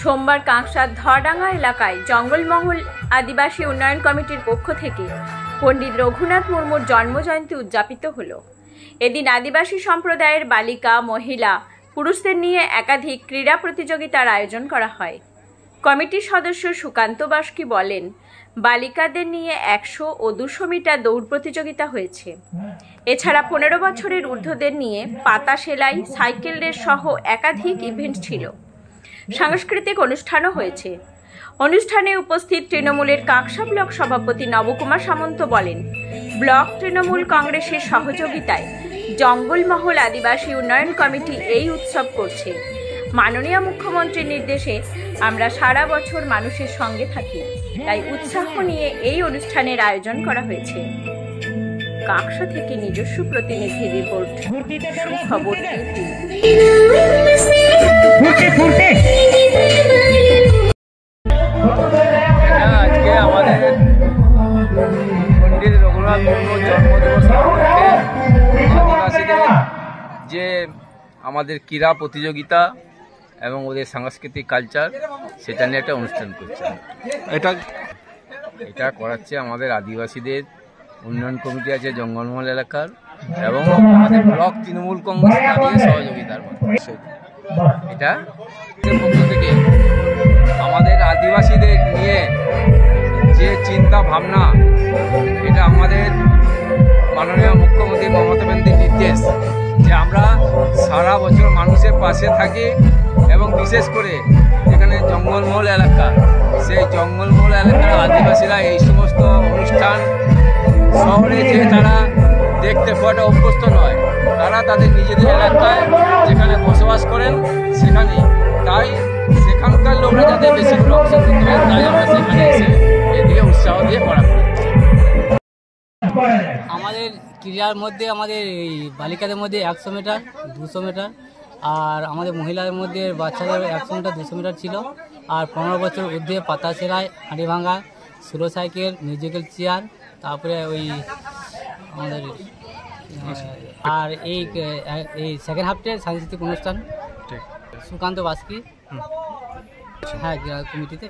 সোমবার কাঁকসার ধরডাঙ্গা এলাকায় জঙ্গলমহল আদিবাসী উন্নয়ন কমিটির পক্ষ থেকে পণ্ডিত রঘুনাথ মুর্মুর জন্মজয়ন্তী উদযাপিত হল। এদিন আদিবাসী সম্প্রদায়ের বালিকা, মহিলা, পুরুষদের নিয়ে একাধিক ক্রীড়া প্রতিযোগিতার আয়োজন করা হয়। কমিটির সদস্য সুকান্ত বাস্কি বলেন, বালিকাদের নিয়ে 100 ও 200 মিটার দৌড় প্রতিযোগিতা হয়েছে। এছাড়া 15 বছরের ঊর্ধ্বদের নিয়ে পাতা সেলাই, সাইকেল রেস সহ একাধিক ইভেন্ট ছিল। সাংস্কৃতিক অনুষ্ঠানও হয়েছে। অনুষ্ঠানে উপস্থিত তৃণমূলের কাঁকসা ব্লক সভাপতি নবকুমার সামন্ত বলেন, ব্লক তৃণমূল কংগ্রেসের সহযোগিতায় জঙ্গলমহল আদিবাসী উন্নয়ন কমিটি এই উৎসব করছে। মাননীয় মুখ্যমন্ত্রীর নির্দেশে আমরা সারা বছর মানুষের সঙ্গে থাকি, তাই উৎসাহ নিয়ে এই অনুষ্ঠানের আয়োজন করা হয়েছে। কাঁকসা থেকে নিজস্ব প্রতিনিধি রিপোর্ট, সুখবর টিভি। আজকে আমাদের পণ্ডিত রঘুনাথ মুর্মুর জন্মদিবস উপলক্ষে আদিবাসীদের যে আমাদের ক্রীড়া প্রতিযোগিতা এবং ওদের সাংস্কৃতিক কালচার, সেটা নিয়ে একটা অনুষ্ঠান করছে। এটা করাচ্ছে আমাদের আদিবাসীদের উন্নয়ন কমিটি আছে জঙ্গলমহল এলাকার, এবং আমাদের ব্লক তৃণমূল কংগ্রেস সহযোগিতার মধ্যে এটা পক্ষ থেকে আমাদের আদিবাসীদের নিয়ে যে চিন্তা ভাবনা, এটা আমাদের মাননীয় মুখ্যমন্ত্রী মমতা ব্যানার্জির নির্দেশ যে আমরা সারা বছর মানুষের পাশে থাকি, এবং বিশেষ করে যেখানে জঙ্গলমহল এলাকা, সেই জঙ্গলমহল এলাকার আদিবাসীরা এই সমস্ত অনুষ্ঠান শহরে যে তারা দেখতে খুব একটা অভ্যস্ত নয়, তারা তাদের নিজেদের এলাকায় যেখানে বসবাস করেন সেখানে, তাই সেখানকার লোকরা যাতে বেশি করে অংশগ্রহণ করতে পারে, তাই আমরা সেখানে এসে এদিকে উৎসাহ দিয়ে করা করি। আমাদের ক্রীড়ার মধ্যে আমাদের এই বালিকাদের মধ্যে 100 মিটার, 200 মিটার, আর আমাদের মহিলাদের মধ্যে বাচ্চাদের 100 মিটার, 200 মিটার ছিল। আর 15 বছর ঊর্ধ্বে পাতা সেলাই, হাঁড়ি ভাঙা, স্লো সাইকেল, মিউজিক্যাল চেয়ার, তারপরে ওই আমাদের আর এই সেকেন্ড হাফটে সাংস্কৃতিক অনুষ্ঠান। সুকান্ত বাস্কি, হ্যাঁ, কমিটিতে।